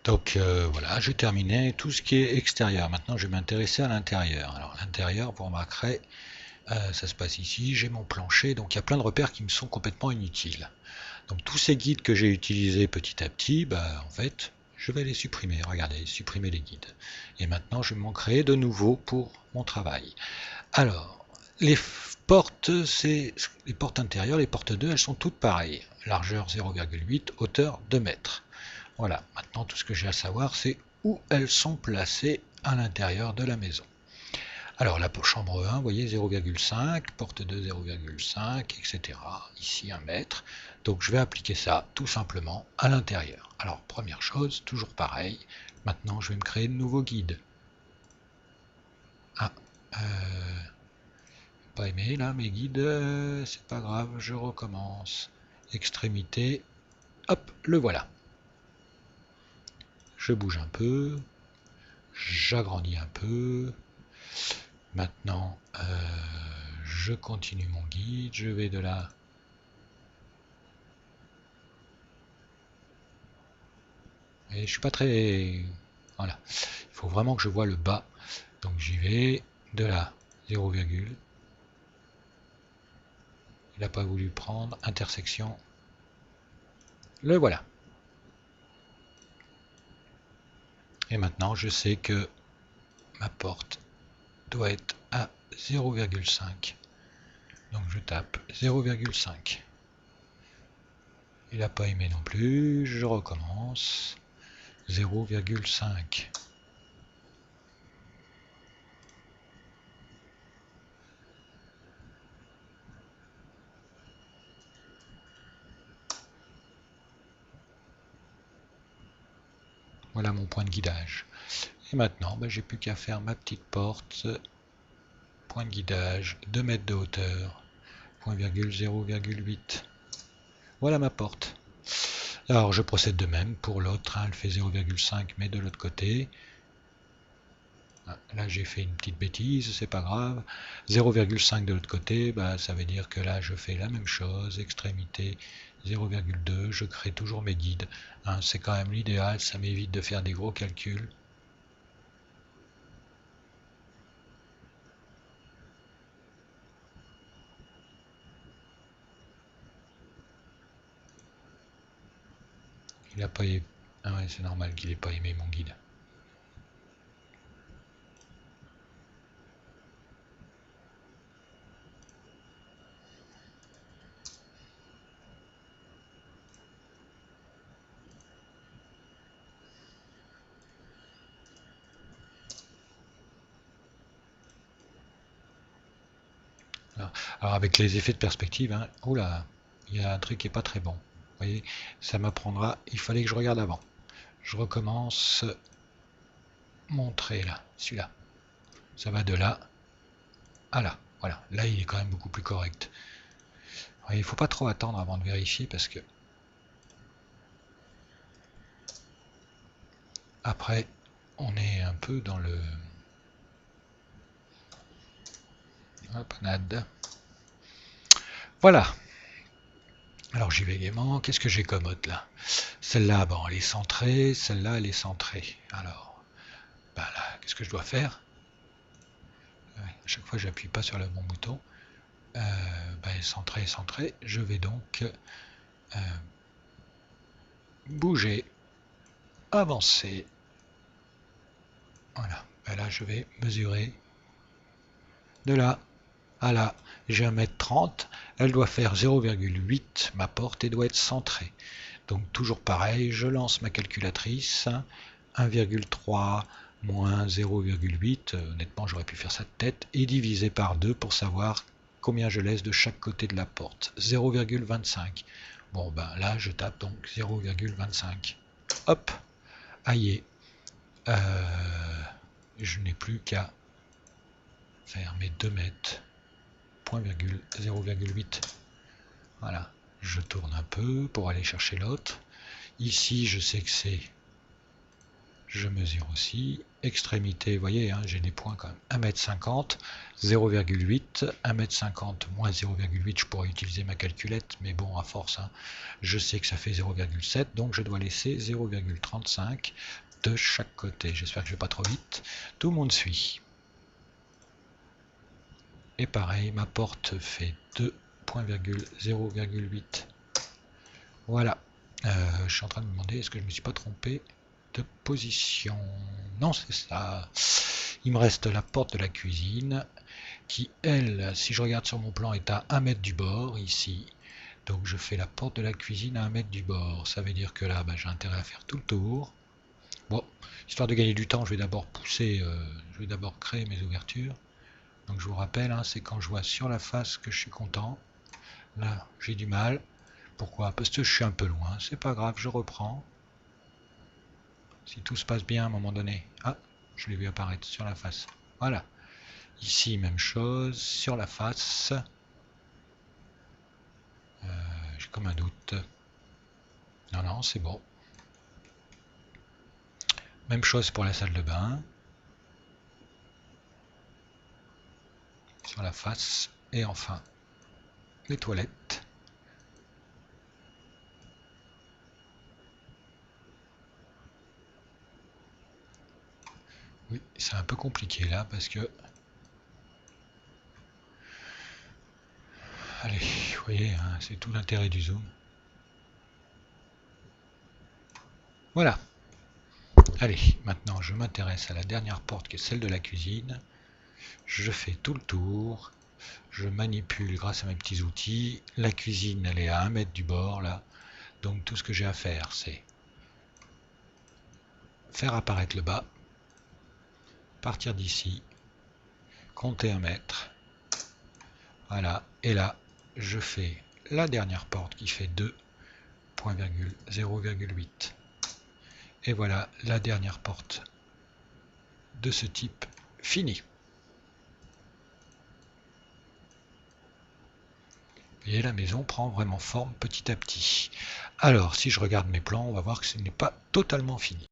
Donc voilà, j'ai terminé tout ce qui est extérieur. Maintenant, je vais m'intéresser à l'intérieur. Alors l'intérieur, vous remarquerez, ça se passe ici, j'ai mon plancher, donc il y a plein de repères qui me sont complètement inutiles. Donc tous ces guides que j'ai utilisés petit à petit, bah, en fait, je vais les supprimer. Regardez, supprimer les guides. Et maintenant, je vais m'en créer de nouveaux pour mon travail. Alors, les portes, c'est les portes intérieures, les portes 2, elles sont toutes pareilles. Largeur 0,8, hauteur 2 mètres. Voilà, maintenant tout ce que j'ai à savoir, c'est où elles sont placées à l'intérieur de la maison. Alors la chambre 1, vous voyez 0,5, porte 2 0,5, etc. Ici 1 mètre. Donc je vais appliquer ça tout simplement à l'intérieur. Alors première chose, toujours pareil. Maintenant je vais me créer de nouveaux guides. Ah, pas aimé là mes guides, c'est pas grave, je recommence. Extrémité, hop, le voilà. Je bouge un peu, j'agrandis un peu. Maintenant, je continue mon guide, je vais de là. Et je suis pas très... Voilà, il faut vraiment que je vois le bas. Donc j'y vais, de là, 0, il n'a pas voulu prendre, intersection. Le voilà. Et maintenant, je sais que ma porte doit être à 0,5. Donc je tape 0,5. Il n'a pas aimé non plus, je recommence. 0,5. Voilà mon point de guidage. Et maintenant, j'ai plus qu'à faire ma petite porte. Point de guidage, 2 mètres de hauteur. Point virgule 0,8. Voilà ma porte. Alors je procède de même pour l'autre. Elle fait 0,5 mais de l'autre côté. Là j'ai fait une petite bêtise, c'est pas grave. 0,5 de l'autre côté, ça veut dire que là je fais la même chose. Extrémité 0,2, je crée toujours mes guides. C'est quand même l'idéal, ça m'évite de faire des gros calculs. Il a pas aimé. Ah ouais, c'est normal qu'il n'ait pas aimé mon guide. Alors avec les effets de perspective, oula, il y a un truc qui est pas très bon. Vous voyez, ça m'apprendra, il fallait que je regarde avant. Je recommence mon trait là, celui-là. Ça va de là à là. Voilà, là il est quand même beaucoup plus correct. Vous voyez, il ne faut pas trop attendre avant de vérifier parce que après on est un peu dans le panade. Voilà. Alors j'y vais gaiement. Qu'est-ce que j'ai comme autre là? Celle-là, bon, elle est centrée. Celle-là, elle est centrée. Alors, là, qu'est-ce que je dois faire? À chaque fois, j'appuie pas sur le bon bouton. Centré, centré. Je vais donc bouger, avancer. Voilà. Là, je vais mesurer de là à là. J'ai 1,30 m. Elle doit faire 0,8 ma porte et doit être centrée. Donc toujours pareil, je lance ma calculatrice. 1,3 moins 0,8, honnêtement j'aurais pu faire ça de tête, et diviser par 2 pour savoir combien je laisse de chaque côté de la porte. 0,25. Bon là je tape donc 0,25. Hop, aïe. Je n'ai plus qu'à faire mes 2 mètres. Point virgule 0,8. Voilà, je tourne un peu pour aller chercher l'autre. Ici je sais que c'est Je mesure aussi. Extrémité, vous voyez, hein, j'ai des points quand même. 1,50 m, 0,8, 1,50 m moins 0,8, je pourrais utiliser ma calculette, mais bon, à force, hein, je sais que ça fait 0,7, donc je dois laisser 0,35 de chaque côté. J'espère que je ne vais pas trop vite. Tout le monde suit. Et pareil, ma porte fait 2,0,8. Voilà. Je suis en train de me demander, est-ce que je ne me suis pas trompé de position? Non, c'est ça. Il me reste la porte de la cuisine qui, elle, si je regarde sur mon plan, est à 1 mètre du bord, ici. Donc je fais la porte de la cuisine à 1 mètre du bord. Ça veut dire que là, j'ai intérêt à faire tout le tour. Bon, histoire de gagner du temps, je vais d'abord je vais d'abord créer mes ouvertures. Donc je vous rappelle, hein, c'est quand je vois sur la face que je suis content. Là, j'ai du mal. Pourquoi? Parce que je suis un peu loin. C'est pas grave, je reprends. Si tout se passe bien à un moment donné. Ah, je l'ai vu apparaître sur la face. Voilà. Ici, même chose. Sur la face. J'ai comme un doute. Non, non, c'est bon. Même chose pour la salle de bain. Sur la face. Et enfin, les toilettes. Oui, c'est un peu compliqué là parce que... Allez, vous voyez, hein, c'est tout l'intérêt du zoom. Voilà. Allez, maintenant je m'intéresse à la dernière porte qui est celle de la cuisine. Je fais tout le tour. Je manipule grâce à mes petits outils. La cuisine, elle est à 1 mètre du bord là. Donc tout ce que j'ai à faire, c'est faire apparaître le bas. Partir d'ici. Compter 1 mètre. Voilà. Et là, je fais la dernière porte qui fait 2,0,8. Et voilà la dernière porte de ce type finie. Et la maison prend vraiment forme petit à petit. Alors, si je regarde mes plans, on va voir que ce n'est pas totalement fini.